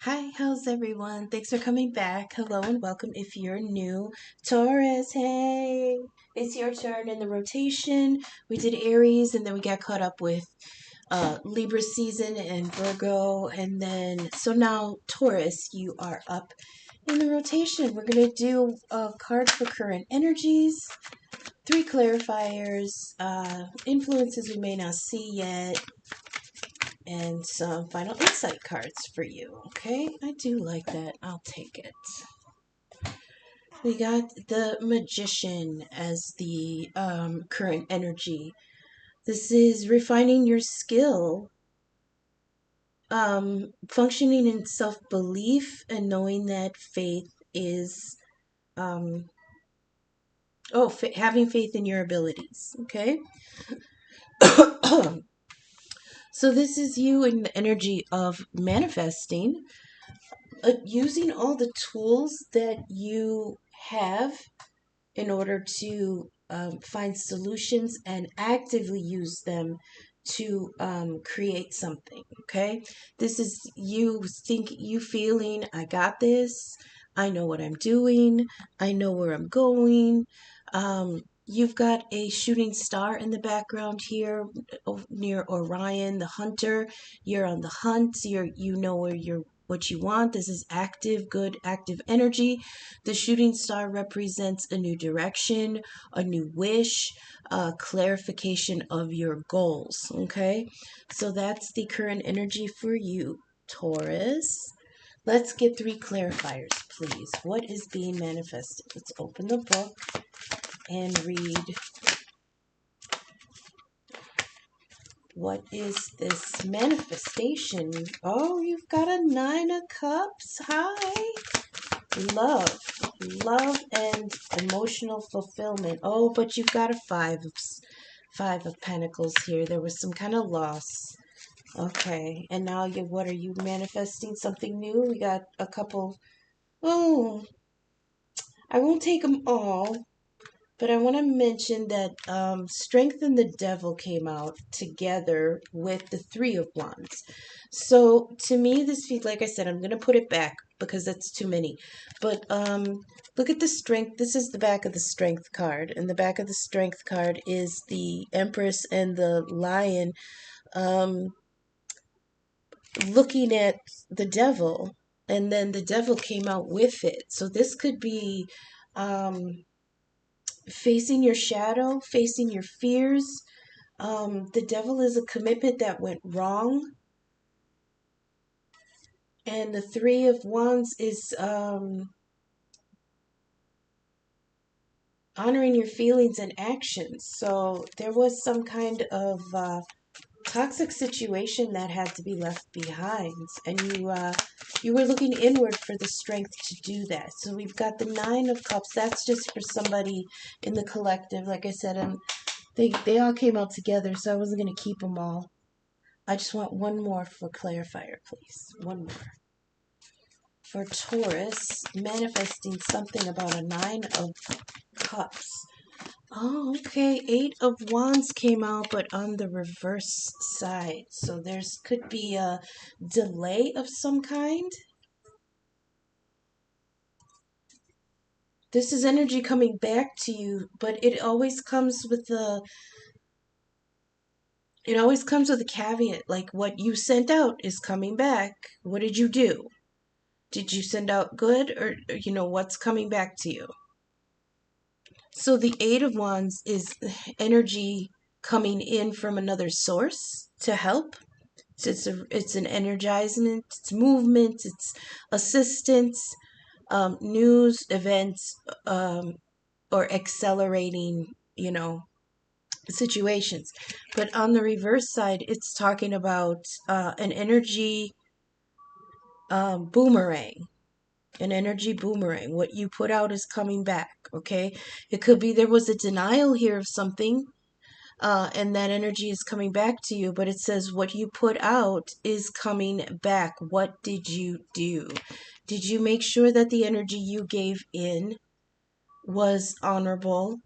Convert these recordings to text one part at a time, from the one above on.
Hi, how's everyone? Thanks for coming back. Hello and welcome if you're new. Taurus, hey! It's your turn in the rotation. We did Aries and then we got caught up with Libra season and Virgo. And then, so now Taurus, you are up in the rotation. We're going to do a card for current energies, three clarifiers, influences we may not see yet, and some final insight cards for you. Okay, I do like that. I'll take it. We got the Magician as the current energy. This is refining your skill, functioning in self belief, and knowing that faith is, um, having faith in your abilities. Okay. So, this is you in the energy of manifesting, using all the tools that you have in order to find solutions and actively use them to create something. Okay, this is you feeling, I got this, I know what I'm doing, I know where I'm going. You've got a shooting star in the background here near Orion, the hunter. You're on the hunt. You know where you're, what you want. This is active, good, active energy. The shooting star represents a new direction, a new wish, clarification of your goals. Okay, so that's the current energy for you, Taurus. Let's get three clarifiers, please. What is being manifested? Let's open the book and read. What is this manifestation? Oh, you've got a Nine of Cups. Hi. Love. Love and emotional fulfillment. Oh, but you've got a Five of Pentacles here. There was some kind of loss. Okay. And now what are you manifesting? Something new? We got a couple. Oh, I won't take them all. But I want to mention that Strength and the Devil came out together with the Three of Wands. So to me, this feels, like I said, I'm going to put it back because that's too many. But look at the Strength. This is the back of the Strength card. And the back of the Strength card is the Empress and the Lion um, looking at the Devil. And then the Devil came out with it. So this could be... facing your shadow, facing your fears. The devil is a commitment that went wrong. And the Three of Wands is honoring your feelings and actions. So there was some kind of toxic situation that had to be left behind. And you were looking inward for the strength to do that. So we've got the Nine of Cups. That's just for somebody in the collective. Like I said, they all came out together, so I wasn't going to keep them all. I just want one more for clarifier, please. One more. For Taurus, manifesting something about a Nine of Cups. Oh, okay. Eight of Wands came out, but on the reverse side. So there's could be a delay of some kind. This is energy coming back to you, but it always comes with a caveat, like what you sent out is coming back. What did you do? Did you send out good, or what's coming back to you? So the Eight of Wands is energy coming in from another source to help. It's an energizing, it's movement, it's assistance, news, events, or accelerating, situations. But on the reverse side, it's talking about an energy boomerang. An energy boomerang. What you put out is coming back, okay? It could be there was a denial here of something, and that energy is coming back to you, but it says what you put out is coming back. What did you do? Did you make sure that the energy you gave in was honorable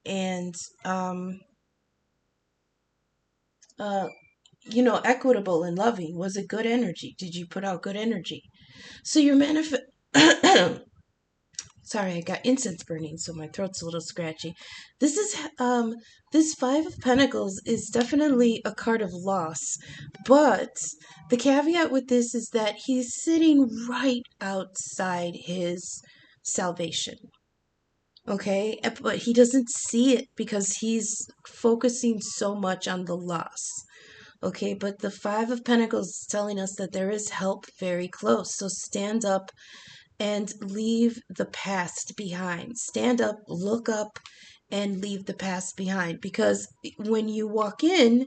and uh, equitable and loving? Was it good energy? Did you put out good energy? So your sorry, I got incense burning, so my throat's a little scratchy. This is this Five of Pentacles is definitely a card of loss, but the caveat with this is that he's sitting right outside his salvation. Okay, but he doesn't see it because he's focusing so much on the loss. Okay, but the Five of Pentacles is telling us that there is help very close. So stand up and leave the past behind. Stand up, look up, and leave the past behind. Because when you walk in,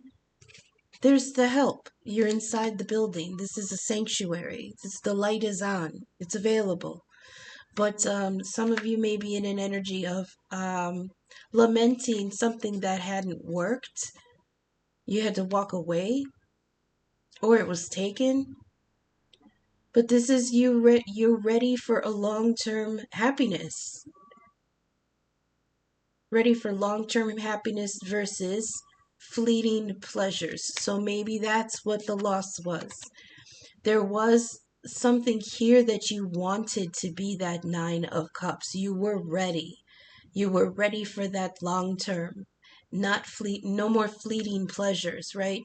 there's the help. You're inside the building. This is a sanctuary. The light is on. It's available. But some of you may be in an energy of lamenting something that hadn't worked. You had to walk away, or it was taken. But this is you're ready for a long-term happiness. Ready for long-term happiness versus fleeting pleasures. So maybe that's what the loss was. There was something here that you wanted to be that Nine of Cups. You were ready. You were ready for that long term. No more fleeting pleasures, right?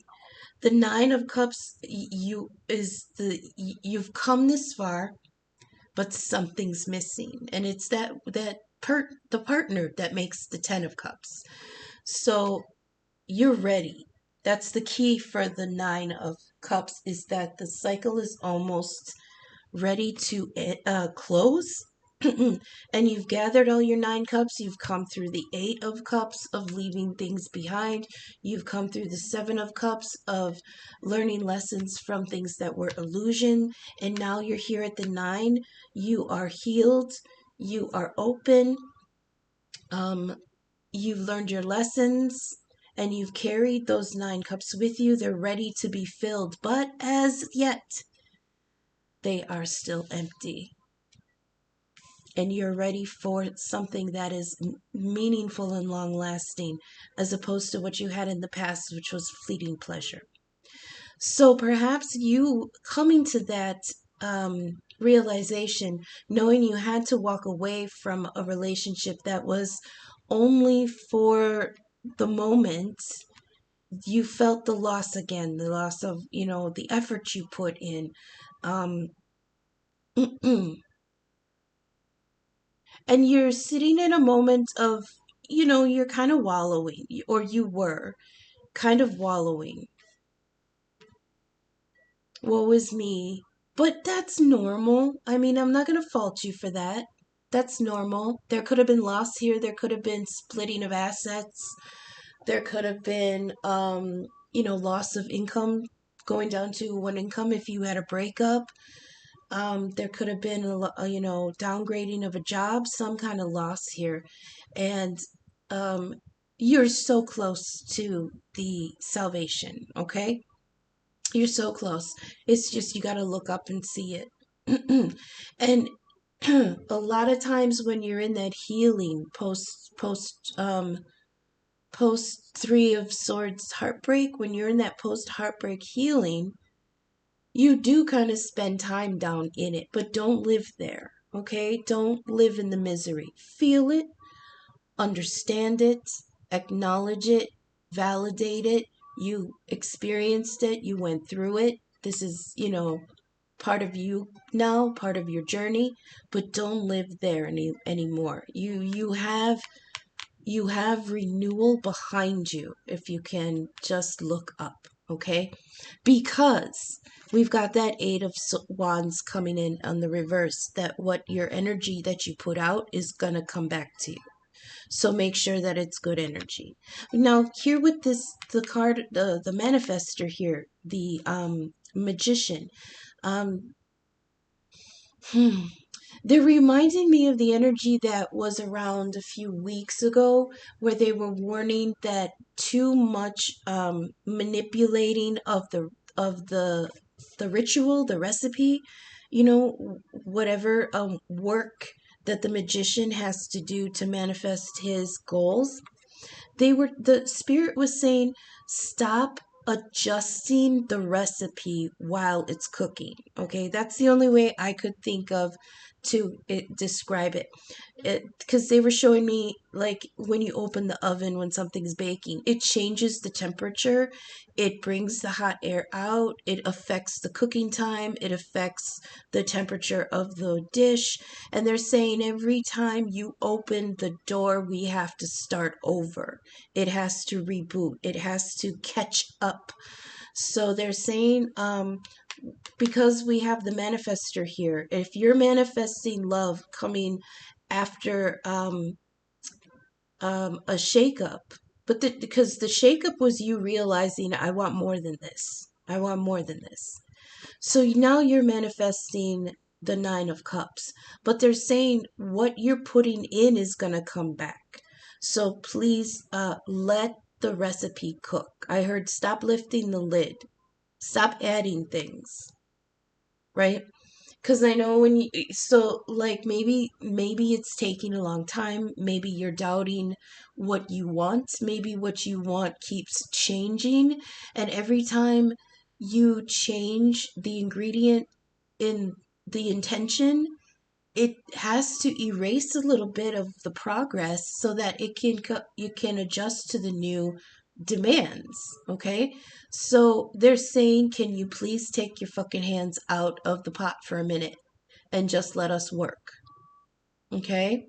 The Nine of Cups, you've come this far, but something's missing, and it's the partner that makes the Ten of Cups. So you're ready. That's the key for the Nine of Cups, is that the cycle is almost ready to close. And you've gathered all your 9 cups. You've come through the 8 of cups of leaving things behind. You've come through the 7 of cups of learning lessons from things that were illusion. And now you're here at the 9. You are healed. You are open. You've learned your lessons. And you've carried those 9 cups with you. They're ready to be filled. But as yet, they are still empty. And you're ready for something that is meaningful and long lasting, as opposed to what you had in the past, which was fleeting pleasure. So perhaps you coming to that realization, knowing you had to walk away from a relationship that was only for the moment, you felt the loss again, the loss of, the effort you put in. And you're sitting in a moment of, you're kind of wallowing, or you were kind of wallowing. Woe is me. But that's normal. I mean, I'm not going to fault you for that. That's normal. There could have been loss here. There could have been splitting of assets. There could have been, loss of income, going down to one income if you had a breakup. There could have been downgrading of a job, some kind of loss here. And you're so close to the salvation, okay? You're so close. It's just you got to look up and see it. And a lot of times when you're in that healing post 3 of Swords heartbreak, when you're in that post heartbreak healing, you do kind of spend time down in it, but don't live there, okay? Don't live in the misery. Feel it, understand it, acknowledge it, validate it. You experienced it, you went through it. This is, part of you now, part of your journey, but don't live there anymore. You have renewal behind you if you can just look up, okay? Because we've got that 8 of Wands coming in on the reverse, that what your energy that you put out is going to come back to you. So make sure that it's good energy. Now, here with the card, the manifester here, the magician, they're reminding me of the energy that was around a few weeks ago, where they were warning that too much manipulating of the ritual, the recipe, whatever work that the magician has to do to manifest his goals. The spirit was saying, stop adjusting the recipe while it's cooking. Okay, that's the only way I could think of to describe it. Because they were showing me, like, when you open the oven when something's baking, it changes the temperature, it brings the hot air out, it affects the cooking time, it affects the temperature of the dish. And they're saying every time you open the door, we have to start over. It has to reboot, it has to catch up. So they're saying, because we have the manifester here, if you're manifesting love coming after a shakeup, because the shakeup was you realizing, I want more than this. I want more than this. So now you're manifesting the Nine of Cups, but they're saying what you're putting in is going to come back. So please let the recipe cook. I heard stop lifting the lid, stop adding things, right? Because I know when you, so like maybe it's taking a long time. Maybe you're doubting what you want. Maybe what you want keeps changing. And every time you change the ingredient in the intention, it has to erase a little bit of the progress so that you can adjust to the new demands. Okay, so they're saying, can you please take your fucking hands out of the pot for a minute and just let us work? Okay,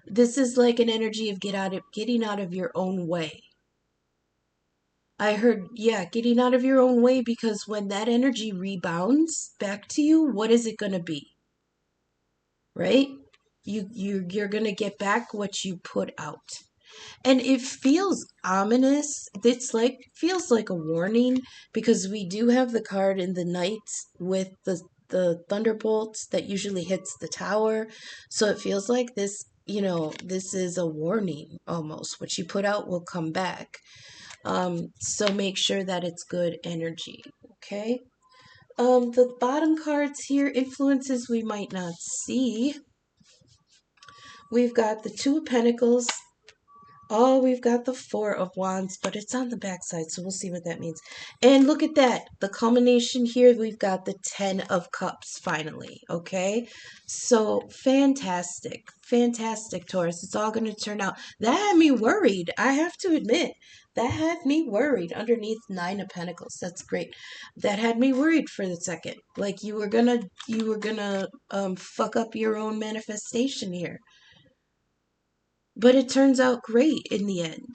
this is like an energy of getting out of your own way. I heard, yeah, getting out of your own way, because when that energy rebounds back to you, what is it going to be? Right? You're going to get back what you put out. And it feels ominous. It's like, feels like a warning, because we do have the card in the night with the thunderbolts that usually hits the tower. So it feels like this, this is a warning almost. What you put out will come back. So make sure that it's good energy. Okay. The bottom cards here, influences we might not see. We've got the Two of Pentacles. Oh, we've got the Four of Wands, but it's on the backside, so we'll see what that means. And look at that. The culmination here, we've got the Ten of Cups finally, okay? So fantastic. Fantastic, Taurus. It's all going to turn out. That had me worried, I have to admit. That had me worried underneath Nine of Pentacles. That's great. That had me worried for the second. Like you were gonna fuck up your own manifestation here. But it turns out great in the end.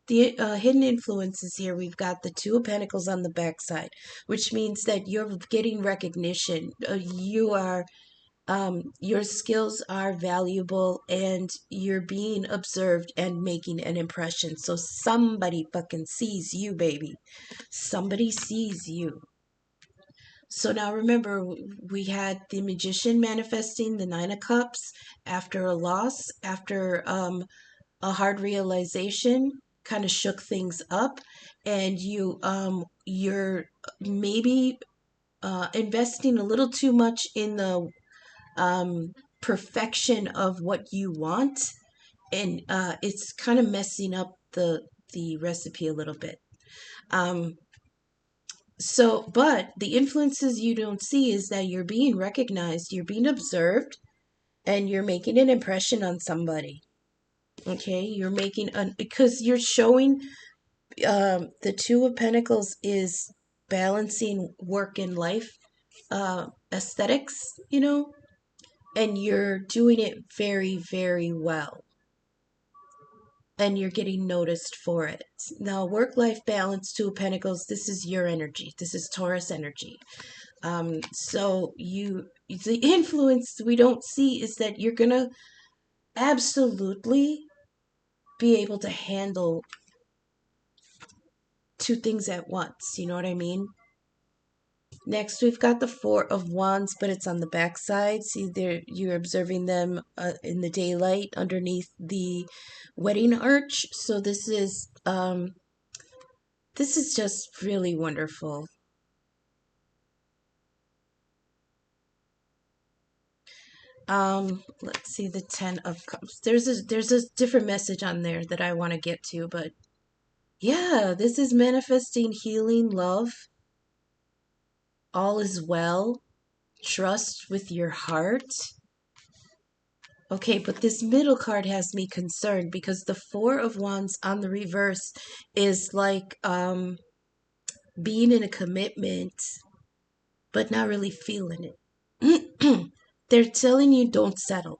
The hidden influences here, we've got the Two of Pentacles on the backside, which means that you're getting recognition. Your skills are valuable, and you're being observed and making an impression. So somebody fucking sees you, baby. Somebody sees you. So now remember, we had the Magician manifesting the Nine of Cups after a loss, after a hard realization, kind of shook things up, and you're maybe investing a little too much in the perfection of what you want, and it's kind of messing up the recipe a little bit. But the influences you don't see is that you're being recognized, you're being observed, and you're making an impression on somebody. Okay, you're making because you're showing, the Two of Pentacles is balancing work and life, aesthetics, and you're doing it very, very well. And you're getting noticed for it. Now, work-life balance, Two of Pentacles, this is your energy. This is Taurus energy. So the influence we don't see is that you're gonna absolutely be able to handle two things at once. You know what I mean? Next, we've got the Four of Wands, but it's on the back side. See there, you're observing them in the daylight underneath the wedding arch. So this is just really wonderful. Let's see, the Ten of Cups. There's a different message on there that I want to get to, but Yeah, this is manifesting healing, love, all is well, trust with your heart. Okay, but this middle card has me concerned because the Four of Wands on the reverse is like being in a commitment but not really feeling it. They're telling you don't settle.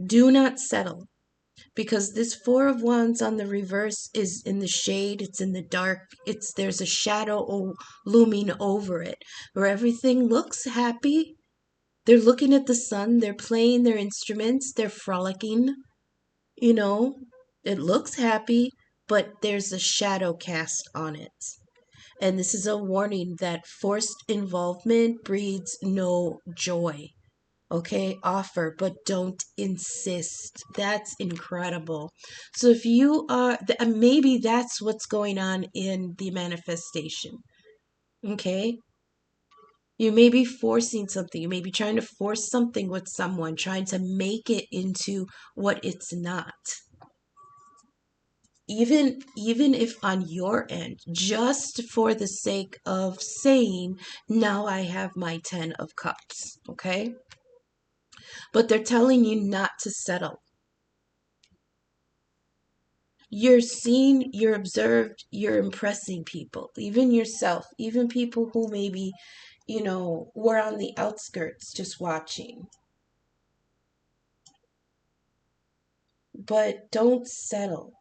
Do not settle. Because this Four of Wands on the reverse is in the shade, it's in the dark, there's a shadow looming over it, where everything looks happy. They're looking at the sun, they're playing their instruments, they're frolicking, you know. It looks happy, but there's a shadow cast on it. And this is a warning that forced involvement breeds no joy. Okay, offer, but don't insist. That's incredible. So if you are, maybe that's what's going on in the manifestation. Okay, you may be forcing something. You may be trying to force something with someone, trying to make it into what it's not. Even if on your end, just for the sake of saying, now I have my 10 of cups. Okay, but they're telling you not to settle. You're seen, you're observed, you're impressing people, even yourself, even people who maybe, were on the outskirts just watching. But don't settle.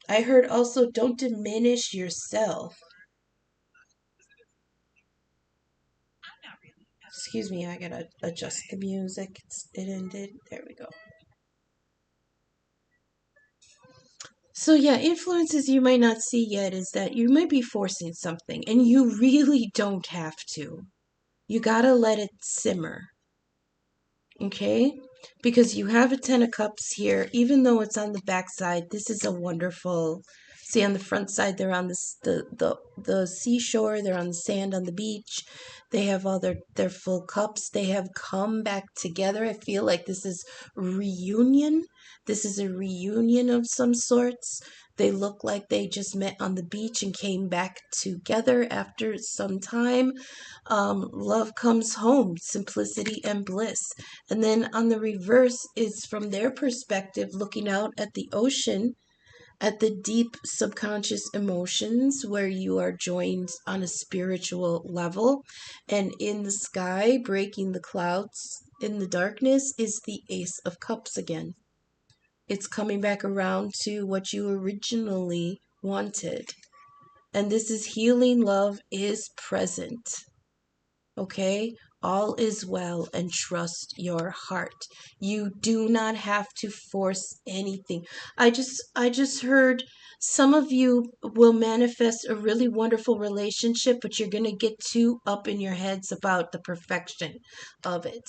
I heard also don't diminish yourself. Excuse me, I gotta adjust the music. It ended. There we go. So, yeah, influences you might not see yet is that you might be forcing something and you really don't have to. You gotta let it simmer. Okay, because you have a 10 of cups here, even though it's on the back side. This is a wonderful, see, on the front side they're on the seashore, they're on the sand on the beach, they have all their full cups, they have come back together. I feel like this is reunion. This is a reunion of some sorts. They look like they just met on the beach and came back together after some time. Love comes home, simplicity and bliss. And then on the reverse is from their perspective, looking out at the ocean, at the deep subconscious emotions where you are joined on a spiritual level. And in the sky, breaking the clouds in the darkness, is the Ace of Cups again. It's coming back around to what you originally wanted. And this is healing, love is present. Okay? All is well and trust your heart. You do not have to force anything. I just heard some of you will manifest a really wonderful relationship, but you're going to get too up in your heads about the perfection of it.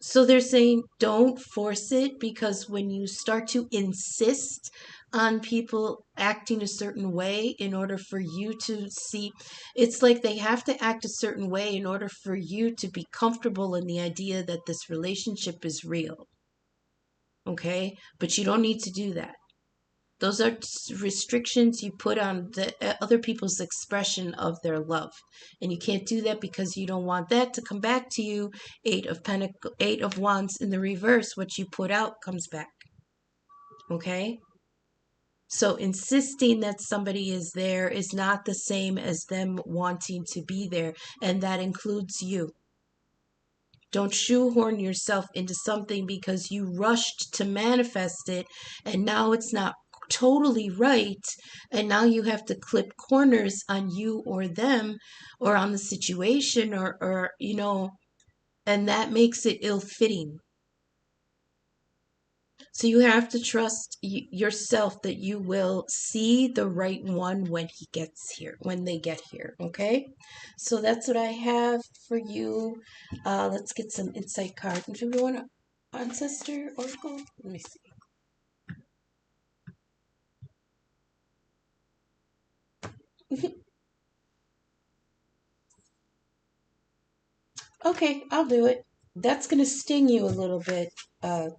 So they're saying don't force it, because when you start to insist on people acting a certain way in order for you to see, it's like they have to act a certain way in order for you to be comfortable in the idea that this relationship is real. Okay? But you don't need to do that. Those are restrictions you put on the other people's expression of their love. And you can't do that because you don't want that to come back to you. Eight of Wands in the reverse, what you put out comes back. Okay? So insisting that somebody is there is not the same as them wanting to be there, and that includes you. Don't shoehorn yourself into something because you rushed to manifest it and now it's not totally right, and now you have to clip corners on you or them or on the situation, or and that makes it ill-fitting. So you have to trust yourself that you will see the right one when they get here, okay? So that's what I have for you. Let's get some insight cards. Do we want an ancestor oracle? Let me see. Okay, I'll do it. That's going to sting you a little bit,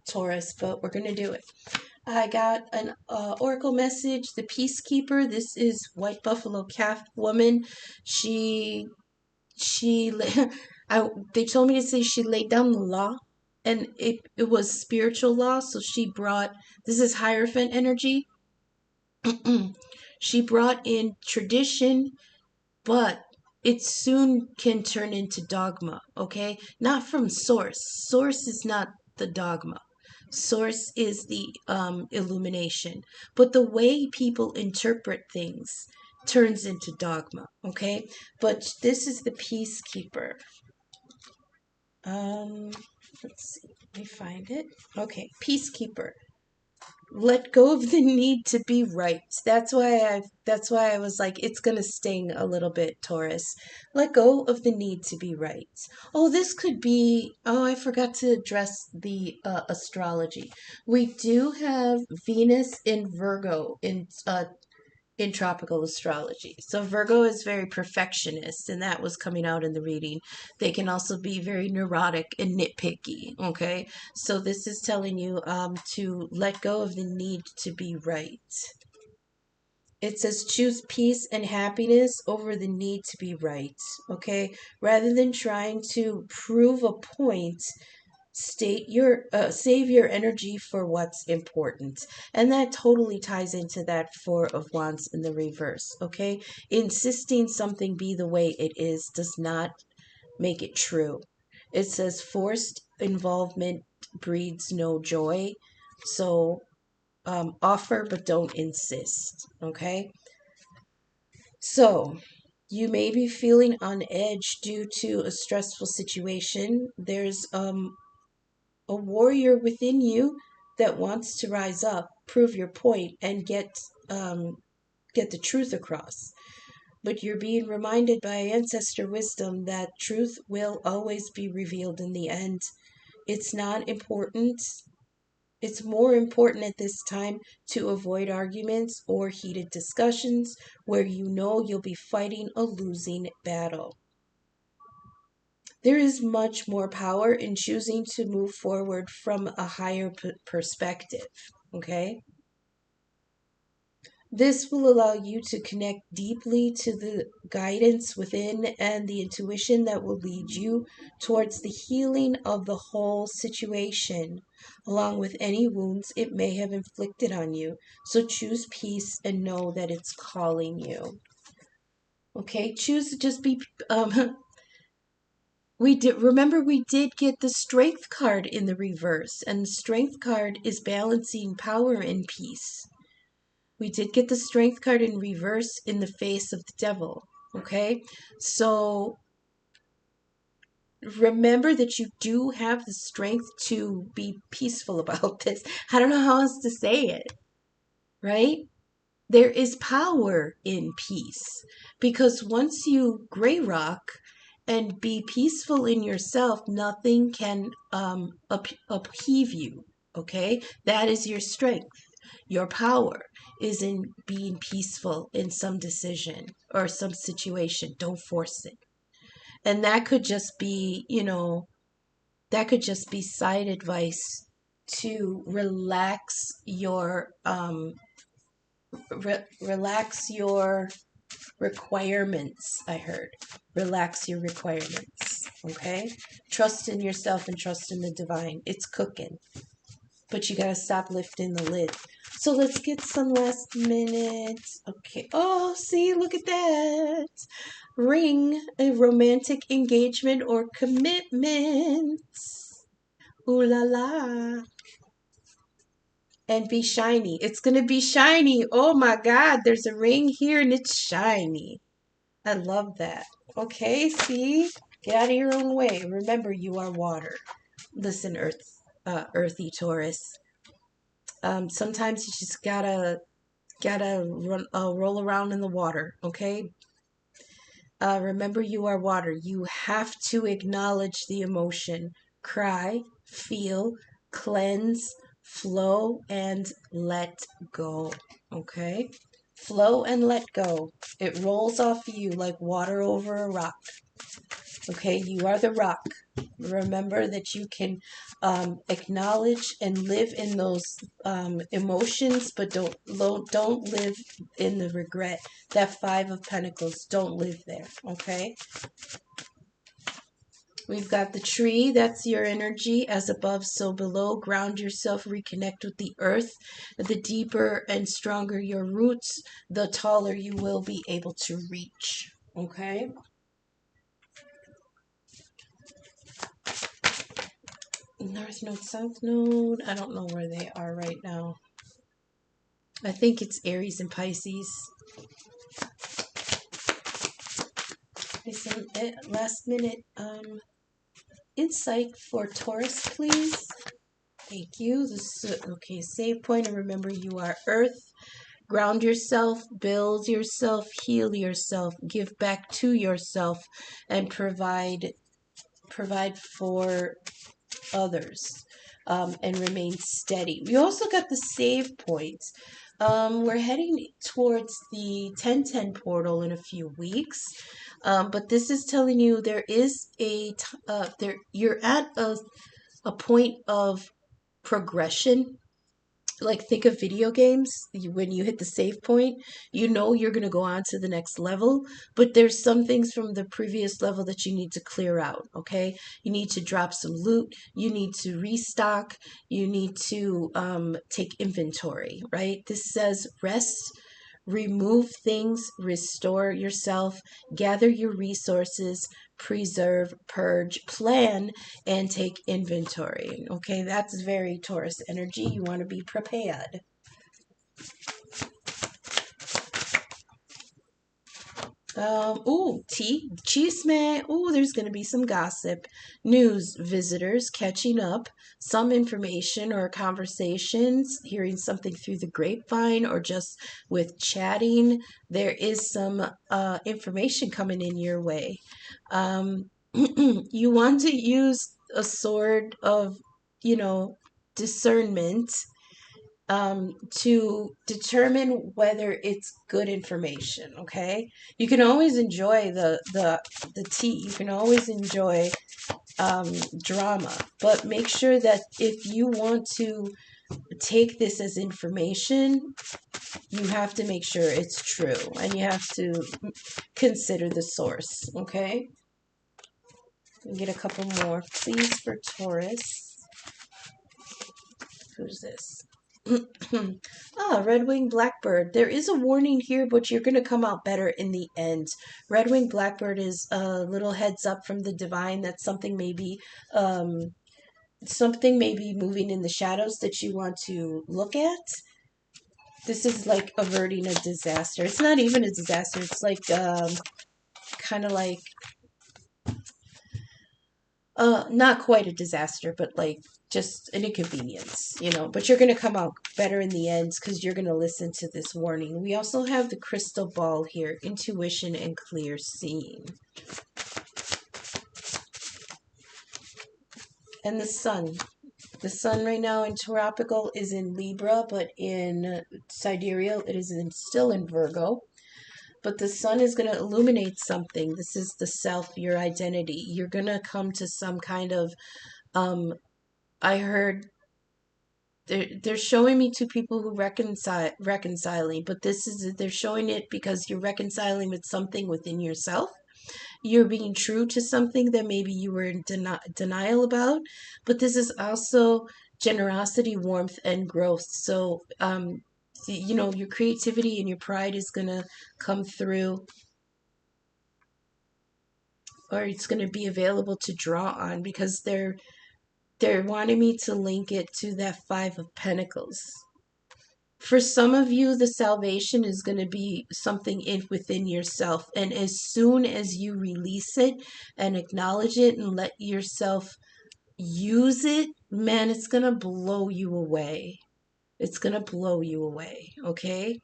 Taurus, but we're going to do it. I got an oracle message, the Peacekeeper. This is White Buffalo Calf woman. She she they told me to say she laid down the law, and it was spiritual law. So she brought, this is Hierophant energy. She brought in tradition, but it soon can turn into dogma. Okay, not from source is not the dogma. Source is the illumination, but the way people interpret things turns into dogma. Okay, but this is the Peacekeeper. um let's see, let me find it. Okay, Peacekeeper. Let go of the need to be right. That's why I was like, it's gonna sting a little bit, Taurus. Let go of the need to be right. Oh, this could be, oh, I forgot to address the astrology. We do have Venus in Virgo in tropical astrology. So Virgo is very perfectionist, and that was coming out in the reading. They can also be very neurotic and nitpicky. Okay, so this is telling you to let go of the need to be right. It says choose peace and happiness over the need to be right. Okay, rather than trying to prove a point, save your energy for what's important. And that totally ties into that Four of Wands in the reverse. Okay, insisting something be the way it is does not make it true. It says forced involvement breeds no joy. So offer but don't insist. Okay, so you may be feeling on edge due to a stressful situation. There's a warrior within you that wants to rise up, prove your point, and get the truth across. But you're being reminded by ancestor wisdom that truth will always be revealed in the end. It's not important. It's more important at this time to avoid arguments or heated discussions where you know you'll be fighting a losing battle. There is much more power in choosing to move forward from a higher perspective. Okay? This will allow you to connect deeply to the guidance within and the intuition that will lead you towards the healing of the whole situation, along with any wounds it may have inflicted on you. So choose peace and know that it's calling you. Okay? Choose to just be we did get the strength card in the reverse, and the strength card is balancing power and peace. We did get the strength card in reverse in the face of the devil. Okay, so remember that you do have the strength to be peaceful about this. I don't know how else to say it, right? There is power in peace, because once you gray rock and be peaceful in yourself, nothing can upheave you. Okay, that is your strength. Your power is in being peaceful in some decision or some situation. Don't force it. And that could just be, that could just be side advice to relax your requirements. I heard relax your requirements. Okay, trust in yourself and trust in the divine. It's cooking, but you gotta stop lifting the lid. So let's get some last minute. Okay, oh, see, look at that ring. A romantic engagement or commitment. Ooh la la. And be shiny. It's gonna be shiny. Oh my god, there's a ring here and it's shiny. I love that. Okay, see? Get out of your own way. Remember, you are water. Listen, earthy Taurus. Sometimes you just gotta roll around in the water. Okay. Remember, you are water. You have to acknowledge the emotion, cry, feel, cleanse, flow, and let go. Okay. Flow and let go. It rolls off you like water over a rock. Okay, you are the rock. Remember that you can acknowledge and live in those emotions, but don't live in the regret. That Five of Pentacles, don't live there. Okay. We've got the tree, that's your energy, as above, so below. Ground yourself, reconnect with the earth. The deeper and stronger your roots, the taller you will be able to reach. Okay? North Node, South Node, I don't know where they are right now. I think it's Aries and Pisces. Some last minute insight for Taurus, please. Thank you. Okay, save point, and remember you are Earth. Ground yourself, build yourself, heal yourself, give back to yourself, and provide for others, and remain steady. We also got the save points. We're heading towards the 1010 portal in a few weeks, but this is telling you there is you're at a point of progression. Like, think of video games. When you hit the save point, you know you're going to go on to the next level, but there's some things from the previous level that you need to clear out. Okay, you need to drop some loot, you need to restock, you need to take inventory. Right, this says rest, remove things, restore yourself, gather your resources, preserve, purge, plan, and take inventory. Okay, that's very Taurus energy. You want to be prepared. Chisme. Oh, there's going to be some gossip. News, visitors, catching up, some information or conversations, hearing something through the grapevine or just with chatting. There is some information coming in your way. You want to use a sword of, discernment, to determine whether it's good information. Okay, you can always enjoy the tea. You can always enjoy drama, but make sure that if you want to take this as information, you have to make sure it's true, and you have to consider the source. Okay, get a couple more, please, for Taurus. Who's this? Red-winged blackbird. There is a warning here, but you're going to come out better in the end. Red-winged blackbird is a little heads up from the divine that something may be moving in the shadows that you want to look at. This is like averting a disaster. It's not even a disaster. It's like kind of like not quite a disaster, but like just an inconvenience, but you're going to come out better in the end because you're going to listen to this warning. We also have the crystal ball here, intuition and clear seeing. And the sun. The sun right now in tropical is in Libra, but in sidereal it is still in Virgo. But the sun is going to illuminate something. This is the self, your identity. You're going to come to some kind of, I heard they're showing me two people who reconciling, but they're showing it because you're reconciling with something within yourself. You're being true to something that maybe you were in denial about, but this is also generosity, warmth, and growth. So, your creativity and your pride is going to come through, or it's going to be available to draw on, because they're wanting me to link it to that Five of Pentacles. For some of you, the salvation is going to be something within yourself. And as soon as you release it and acknowledge it and let yourself use it, man, it's going to blow you away. It's going to blow you away, okay?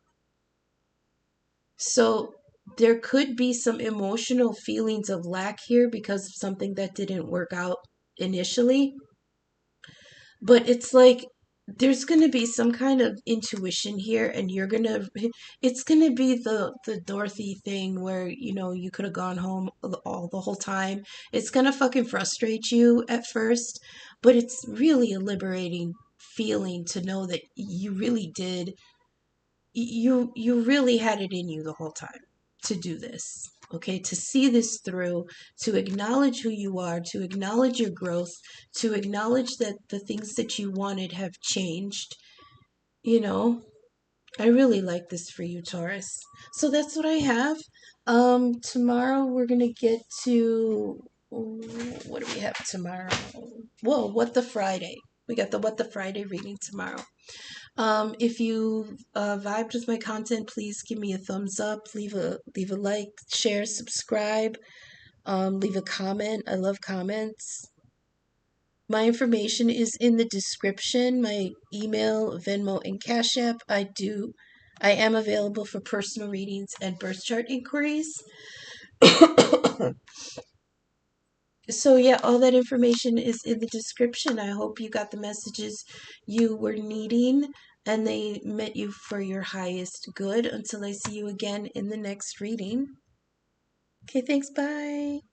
So there could be some emotional feelings of lack here because of something that didn't work out initially. But it's like there's going to be some kind of intuition here, and it's going to be the Dorothy thing where, you could have gone home all the whole time. It's going to fucking frustrate you at first, but it's really a liberating feeling to know that you really did, you really had it in you the whole time to do this. Okay, to see this through, to acknowledge who you are, to acknowledge your growth, to acknowledge that the things that you wanted have changed. you know I really like this for you, Taurus. So that's what I have. Tomorrow we're gonna get to, what do we have tomorrow? Whoa, what the Friday. We got the What the Friday reading tomorrow. If you vibed with my content, please give me a thumbs up, leave a like, share, subscribe, leave a comment. I love comments. My information is in the description. My email, Venmo, and Cash App. I am available for personal readings and birth chart inquiries. So yeah, all that information is in the description. I hope you got the messages you were needing and they met you for your highest good. Until I see you again in the next reading. Okay, thanks. Bye.